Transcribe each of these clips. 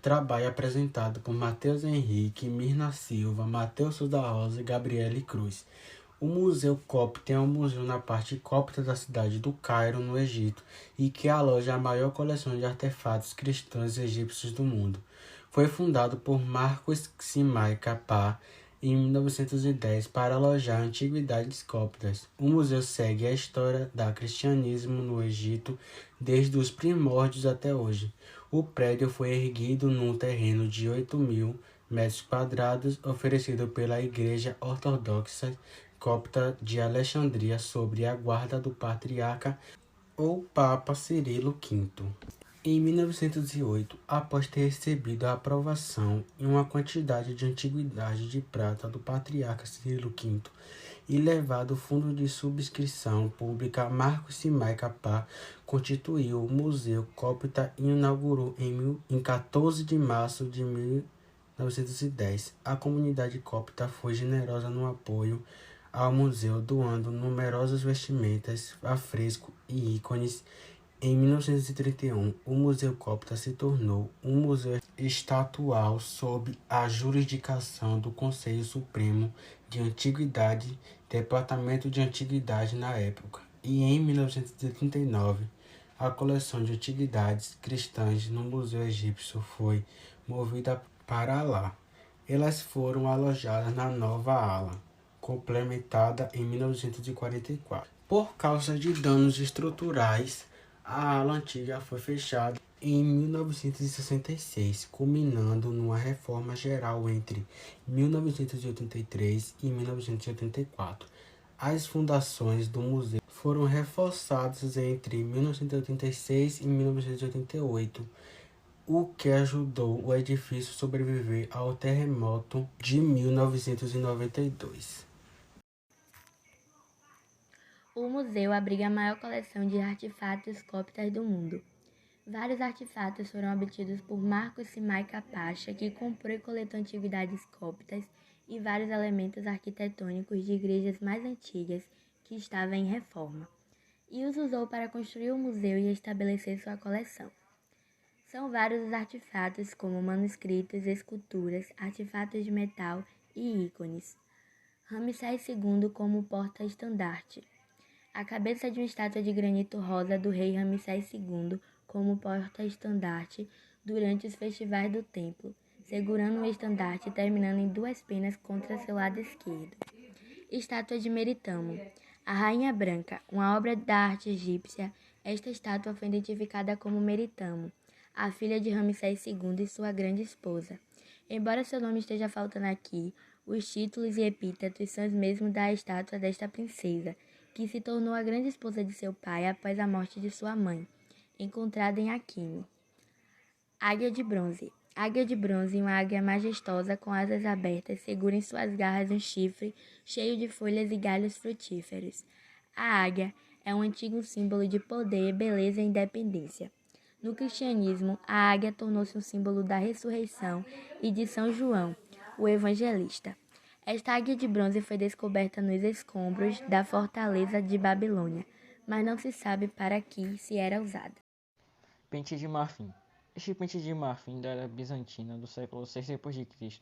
Trabalho apresentado por Matheus Henrique, Mirna Silva, Matheus Souza Rosa e Gabriele Cruz. O Museu Cópita é um museu na parte cópita da cidade do Cairo, no Egito, e que aloja a maior coleção de artefatos cristãos e egípcios do mundo. Foi fundado por Marcos Simai Kappa em 1910 para alojar antiguidades cóptas. O museu segue a história do cristianismo no Egito desde os primórdios até hoje. O prédio foi erguido num terreno de 8.000 metros quadrados, oferecido pela Igreja Ortodoxa Copta de Alexandria sob a guarda do patriarca ou Papa Cirilo V. Em 1908, após ter recebido a aprovação em uma quantidade de antiguidade de prata do patriarca Cirilo V e levado ao fundo de subscrição pública, Marcos Simai Kappa constituiu o Museu Cópita e inaugurou em 14 de março de 1910. A comunidade cópita foi generosa no apoio ao museu, doando numerosas vestimentas, afrescos e ícones. Em 1931, o Museu Cópita se tornou um museu estatual sob a jurisdição do Conselho Supremo de Antiguidade, Departamento de Antiguidade na época. E em 1939, a coleção de antiguidades cristãs no Museu Egípcio foi movida para lá. Elas foram alojadas na nova ala, complementada em 1944. Por causa de danos estruturais, a ala antiga foi fechada em 1966, culminando numa reforma geral entre 1983 e 1984. As fundações do museu foram reforçadas entre 1986 e 1988, o que ajudou o edifício a sobreviver ao terremoto de 1992. O museu abriga a maior coleção de artefatos cóptas do mundo. Vários artefatos foram obtidos por Marcos Simai Kappa, que comprou e coletou antiguidades cóptas e vários elementos arquitetônicos de igrejas mais antigas que estavam em reforma, e os usou para construir o museu e estabelecer sua coleção. São vários os artefatos, como manuscritos, esculturas, artefatos de metal e ícones. Ramsés II como porta-estandarte. A cabeça de uma estátua de granito rosa do rei Ramsés II como porta-estandarte durante os festivais do templo, segurando um estandarte terminando em duas penas contra seu lado esquerdo. Estátua de Meritamo. A Rainha Branca, uma obra da arte egípcia, esta estátua foi identificada como Meritamo, a filha de Ramsés II e sua grande esposa. Embora seu nome esteja faltando aqui, os títulos e epítetos são os mesmos da estátua desta princesa, que se tornou a grande esposa de seu pai após a morte de sua mãe, encontrada em Aquime. Águia de bronze. Águia de bronze, uma águia majestosa com asas abertas, segura em suas garras um chifre cheio de folhas e galhos frutíferos. A águia é um antigo símbolo de poder, beleza e independência. No cristianismo, a águia tornou-se um símbolo da ressurreição e de São João, o evangelista. Esta águia de bronze foi descoberta nos escombros da fortaleza de Babilônia, mas não se sabe para que se era usada. Pente de marfim. Este pente de marfim da era bizantina do século VI d.C.,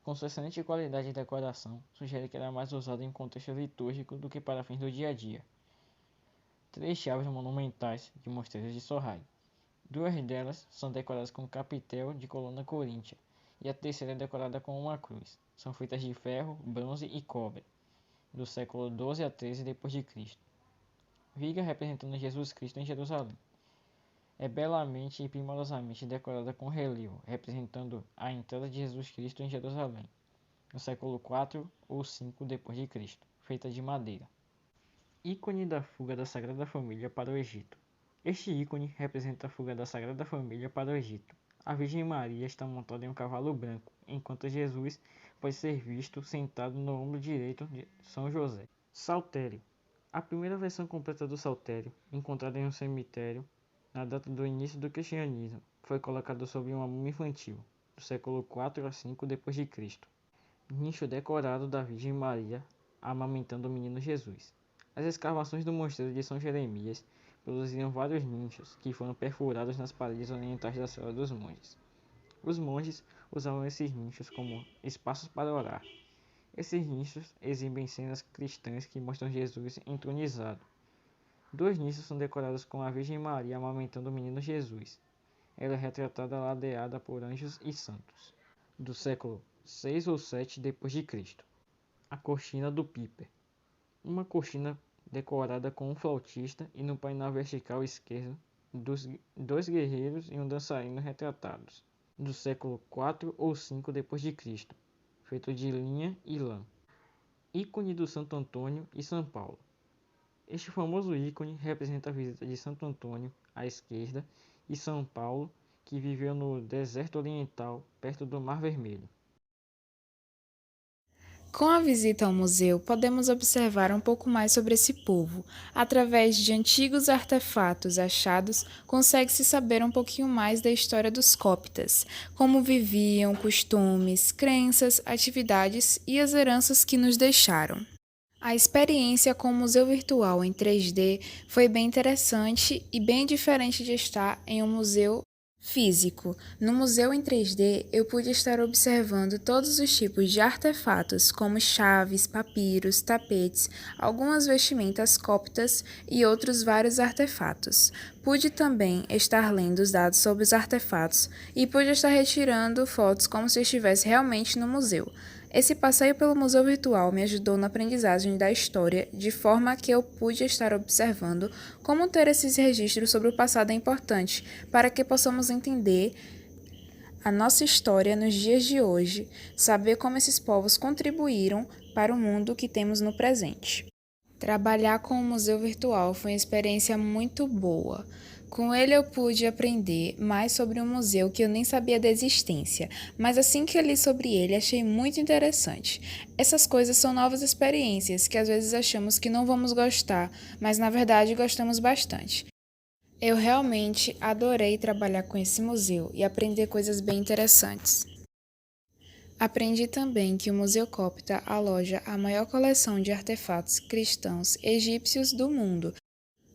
com sua excelente qualidade de decoração, sugere que era mais usado em contexto litúrgico do que para fins do dia a dia. 3 chaves monumentais de mosteiros de Sorrai. 2 delas são decoradas com capitel de coluna coríntia, e a terceira é decorada com uma cruz. São feitas de ferro, bronze e cobre, do século XII a XIII d.C. Viga representando Jesus Cristo em Jerusalém. É belamente e primorosamente decorada com relevo, representando a entrada de Jesus Cristo em Jerusalém, no século IV ou V d.C., feita de madeira. Ícone da fuga da Sagrada Família para o Egito. Este ícone representa a fuga da Sagrada Família para o Egito. A Virgem Maria está montada em um cavalo branco, enquanto Jesus pode ser visto sentado no ombro direito de São José. Saltério. A primeira versão completa do saltério, encontrada em um cemitério, na data do início do cristianismo, foi colocado sobre uma múmia infantil, do século IV a V d.C. Nicho decorado da Virgem Maria amamentando o menino Jesus. As escavações do mosteiro de São Jeremias produziram vários nichos que foram perfurados nas paredes orientais da Cela dos Monges. Os monges usavam esses nichos como espaços para orar. Esses nichos exibem cenas cristãs que mostram Jesus entronizado. 2 nichos são decorados com a Virgem Maria amamentando o menino Jesus. Ela é retratada ladeada por anjos e santos. Do século 6 ou 7 d.C. A cortina do Piper. Uma cortina decorada com um flautista e no painel vertical esquerdo, 2 guerreiros e um dançarino retratados. Do século 4 ou 5 d.C., feito de linha e lã. Ícone do Santo Antônio e São Paulo. Este famoso ícone representa a visita de Santo Antônio, à esquerda, e São Paulo, que viveu no deserto oriental, perto do Mar Vermelho. Com a visita ao museu, podemos observar um pouco mais sobre esse povo. Através de antigos artefatos achados, consegue-se saber um pouquinho mais da história dos coptas, como viviam, costumes, crenças, atividades e as heranças que nos deixaram. A experiência com o museu virtual em 3D foi bem interessante e bem diferente de estar em um museu físico. No museu em 3D, eu pude estar observando todos os tipos de artefatos, como chaves, papiros, tapetes, algumas vestimentas coptas e outros vários artefatos. Pude também estar lendo os dados sobre os artefatos e pude estar retirando fotos como se estivesse realmente no museu. Esse passeio pelo museu virtual me ajudou na aprendizagem da história, de forma que eu pude estar observando como ter esses registros sobre o passado é importante, para que possamos entender a nossa história nos dias de hoje, saber como esses povos contribuíram para o mundo que temos no presente. Trabalhar com o museu virtual foi uma experiência muito boa. Com ele eu pude aprender mais sobre um museu que eu nem sabia da existência, mas assim que eu li sobre ele achei muito interessante. Essas coisas são novas experiências que às vezes achamos que não vamos gostar, mas na verdade gostamos bastante. Eu realmente adorei trabalhar com esse museu e aprender coisas bem interessantes. Aprendi também que o Museu Copta aloja a maior coleção de artefatos cristãos egípcios do mundo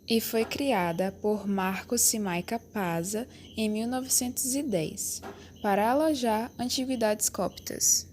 e foi criada por Marco Simaica Paza em 1910 para alojar antiguidades coptas.